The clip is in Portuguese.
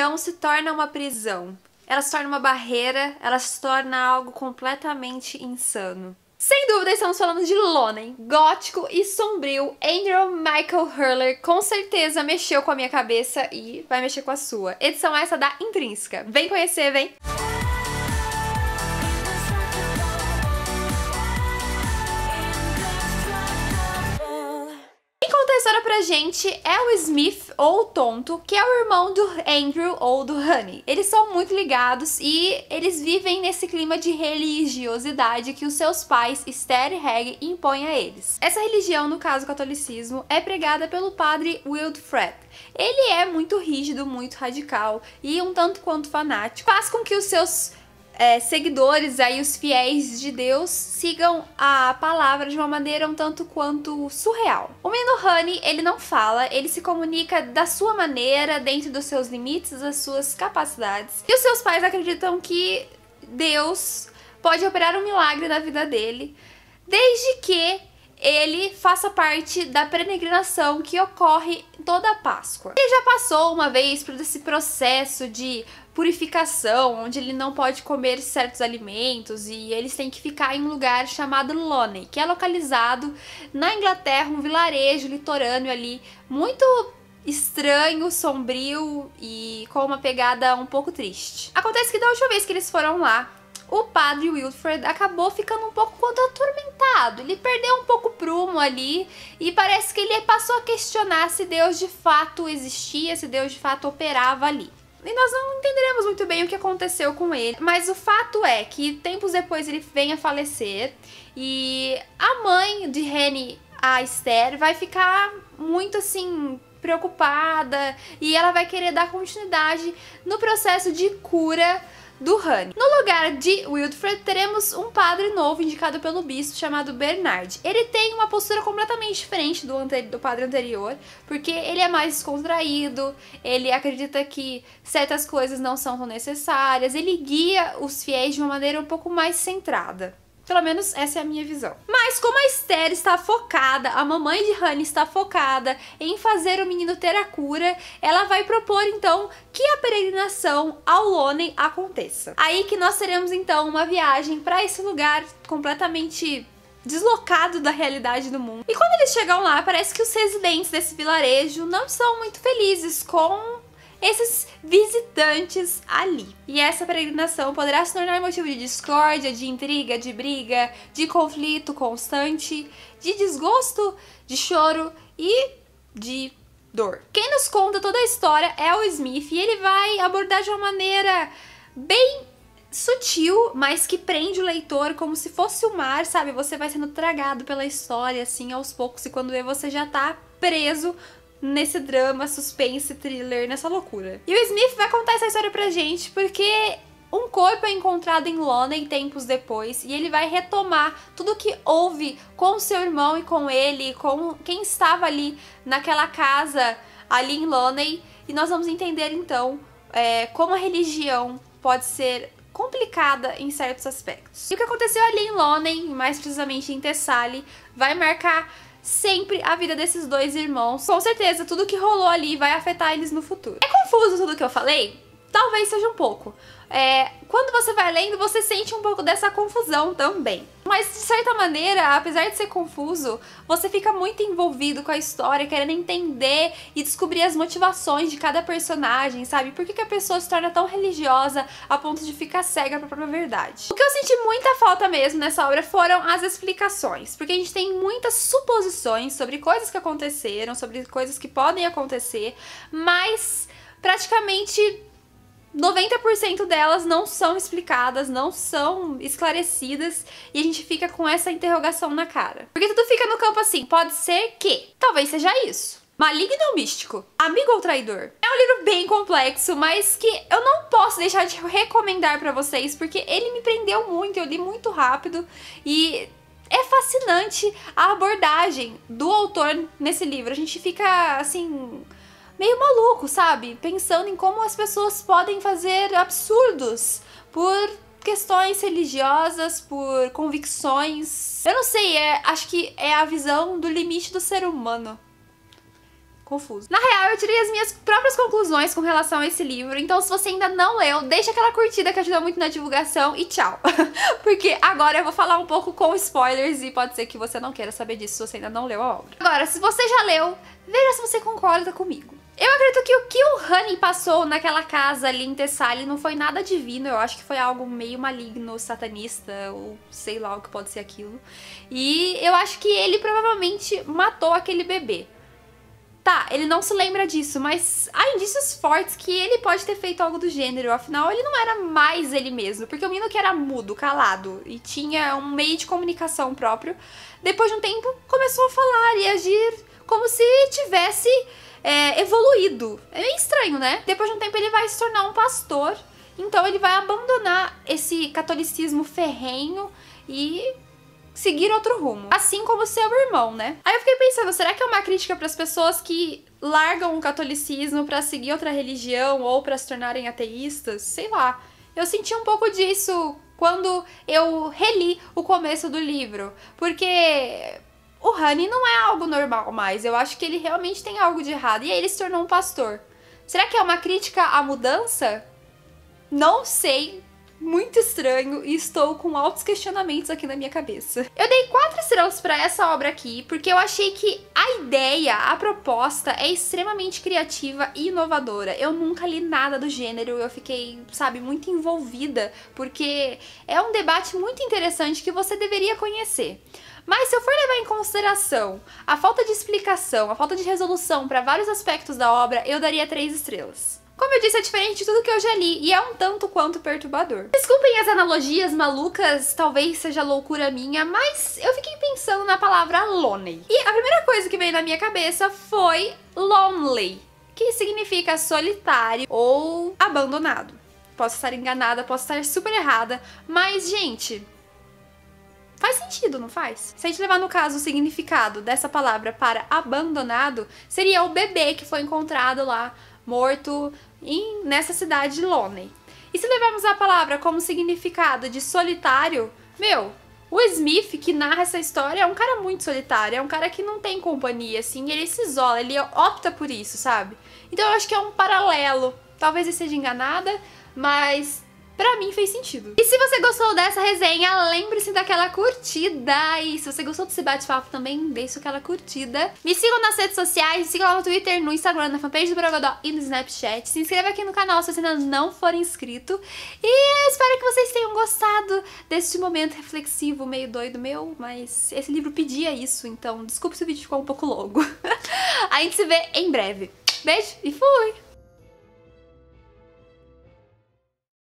religião se torna uma prisão. Ela se torna uma barreira, ela se torna algo completamente insano. Sem dúvida, estamos falando de Lonen, gótico e sombrio. Andrew Michael Hurler com certeza mexeu com a minha cabeça e vai mexer com a sua. Edição essa da Intrínseca. Vem conhecer, vem! A história pra gente é o Smith, ou o Tonto, que é o irmão do Andrew, ou do Honey. Eles são muito ligados e eles vivem nesse clima de religiosidade que os seus pais, Esther e Reg, impõem a eles. Essa religião, no caso o catolicismo, é pregada pelo padre Wilfred. Ele é muito rígido, muito radical e um tanto quanto fanático. Faz com que os seus seguidores, aí os fiéis de Deus, sigam a palavra de uma maneira um tanto quanto surreal. O menino Honey, ele não fala, ele se comunica da sua maneira, dentro dos seus limites, das suas capacidades. E os seus pais acreditam que Deus pode operar um milagre na vida dele, desde que ele faça parte da peregrinação que ocorre toda a Páscoa. Ele já passou uma vez por esse processo de purificação, onde ele não pode comer certos alimentos e eles têm que ficar em um lugar chamado Lonen, que é localizado na Inglaterra, um vilarejo litorâneo ali, muito estranho, sombrio e com uma pegada um pouco triste. Acontece que da última vez que eles foram lá, o padre Wilfred acabou ficando um pouco atormentado. Ele perdeu um pouco o prumo ali e parece que ele passou a questionar se Deus de fato existia, se Deus de fato operava ali. E nós não entenderemos muito bem o que aconteceu com ele, mas o fato é que tempos depois ele vem a falecer e a mãe de Henry, a Esther, vai ficar muito assim preocupada e ela vai querer dar continuidade no processo de cura do Honey. No lugar de Wilfred, teremos um padre novo indicado pelo bispo chamado Bernard. Ele tem uma postura completamente diferente do padre anterior, porque ele é mais descontraído, ele acredita que certas coisas não são tão necessárias, ele guia os fiéis de uma maneira um pouco mais centrada. Pelo menos essa é a minha visão. Mas como a Esther está focada, a mamãe de Honey está focada em fazer o menino ter a cura, ela vai propor então que a peregrinação ao Lonen aconteça. Aí que nós teremos então uma viagem para esse lugar completamente deslocado da realidade do mundo. E quando eles chegam lá, parece que os residentes desse vilarejo não são muito felizes com esses visitantes ali. E essa peregrinação poderá se tornar motivo de discórdia, de intriga, de briga, de conflito constante, de desgosto, de choro e de dor. Quem nos conta toda a história é o Smith e ele vai abordar de uma maneira bem sutil, mas que prende o leitor como se fosse o mar, sabe? Você vai sendo tragado pela história assim aos poucos e quando vê você já tá preso nesse drama, suspense, thriller, nessa loucura. E o Smith vai contar essa história pra gente porque um corpo é encontrado em Lonen tempos depois e ele vai retomar tudo que houve com seu irmão e com ele, com quem estava ali naquela casa ali em Lonen, e nós vamos entender então como a religião pode ser complicada em certos aspectos. E o que aconteceu ali em Lonen, mais precisamente em Thessaly, vai marcar sempre a vida desses dois irmãos. Com certeza, tudo que rolou ali vai afetar eles no futuro. É confuso tudo que eu falei? Talvez seja um pouco. Quando você vai lendo, você sente um pouco dessa confusão também. Mas, de certa maneira, apesar de ser confuso, você fica muito envolvido com a história, querendo entender e descobrir as motivações de cada personagem, sabe? Por que a pessoa se torna tão religiosa a ponto de ficar cega pra própria verdade. O que eu senti muita falta mesmo nessa obra foram as explicações, porque a gente tem muitas suposições sobre coisas que aconteceram, sobre coisas que podem acontecer, mas praticamente 90% delas não são explicadas, não são esclarecidas e a gente fica com essa interrogação na cara. Porque tudo fica no campo assim, pode ser que, talvez seja isso. Maligno ou místico? Amigo ou traidor? É um livro bem complexo, mas que eu não posso deixar de recomendar pra vocês, porque ele me prendeu muito, eu li muito rápido e é fascinante a abordagem do autor nesse livro. A gente fica, assim, meio maluco, sabe? Pensando em como as pessoas podem fazer absurdos por questões religiosas, por convicções. Eu não sei, acho que é a visão do limite do ser humano. confuso. Na real, eu tirei as minhas próprias conclusões com relação a esse livro, então se você ainda não leu, deixa aquela curtida que ajuda muito na divulgação e tchau. Porque agora eu vou falar um pouco com spoilers e pode ser que você não queira saber disso se você ainda não leu a obra. Agora, se você já leu, veja se você concorda comigo. Eu acredito que o Honey passou naquela casa ali em Thessaly não foi nada divino, eu acho que foi algo meio maligno, satanista, ou sei lá o que pode ser aquilo. E eu acho que ele provavelmente matou aquele bebê. Tá, ele não se lembra disso, mas há indícios fortes que ele pode ter feito algo do gênero, afinal ele não era mais ele mesmo, porque o menino que era mudo, calado e tinha um meio de comunicação próprio, depois de um tempo começou a falar e agir como se tivesse evoluído. É meio estranho, né? Depois de um tempo ele vai se tornar um pastor, então ele vai abandonar esse catolicismo ferrenho e seguir outro rumo. Assim como seu irmão, né? Aí eu fiquei pensando, será que é uma crítica para as pessoas que largam o catolicismo para seguir outra religião ou para se tornarem ateístas? Sei lá. Eu senti um pouco disso quando eu reli o começo do livro, porque o Honey não é algo normal mais. Eu acho que ele realmente tem algo de errado. E aí ele se tornou um pastor. Será que é uma crítica à mudança? Não sei. Muito estranho e estou com altos questionamentos aqui na minha cabeça. Eu dei 4 estrelas pra essa obra aqui, porque eu achei que a ideia, a proposta é extremamente criativa e inovadora. Eu nunca li nada do gênero, eu fiquei, sabe, muito envolvida, porque é um debate muito interessante que você deveria conhecer. Mas se eu for levar em consideração a falta de explicação, a falta de resolução para vários aspectos da obra, eu daria 3 estrelas. Como eu disse, é diferente de tudo que eu já li e é um tanto quanto perturbador. Desculpem as analogias malucas, talvez seja loucura minha, mas eu fiquei pensando na palavra lonely. E a primeira coisa que veio na minha cabeça foi lonely, que significa solitário ou abandonado. Posso estar enganada, posso estar super errada, mas, gente, faz sentido, não faz? Se a gente levar no caso o significado dessa palavra para abandonado, seria o bebê que foi encontrado lá morto nessa cidade de Lonely. E se levarmos a palavra como significado de solitário, o Smith que narra essa história é um cara muito solitário, é um cara que não tem companhia, assim, ele se isola, ele opta por isso, sabe? Então eu acho que é um paralelo. Talvez eu esteja enganada, mas pra mim fez sentido. E se você gostou dessa resenha, lembre-se daquela curtida. E se você gostou desse bate-papo também, deixa aquela curtida. Me sigam nas redes sociais, me sigam lá no Twitter, no Instagram, na fanpage do Borogodó e no Snapchat. Se inscreva aqui no canal se você ainda não for inscrito. E espero que vocês tenham gostado deste momento reflexivo, meio doido meu. Mas esse livro pedia isso, então desculpe se o vídeo ficou um pouco longo. A gente se vê em breve. Beijo e fui!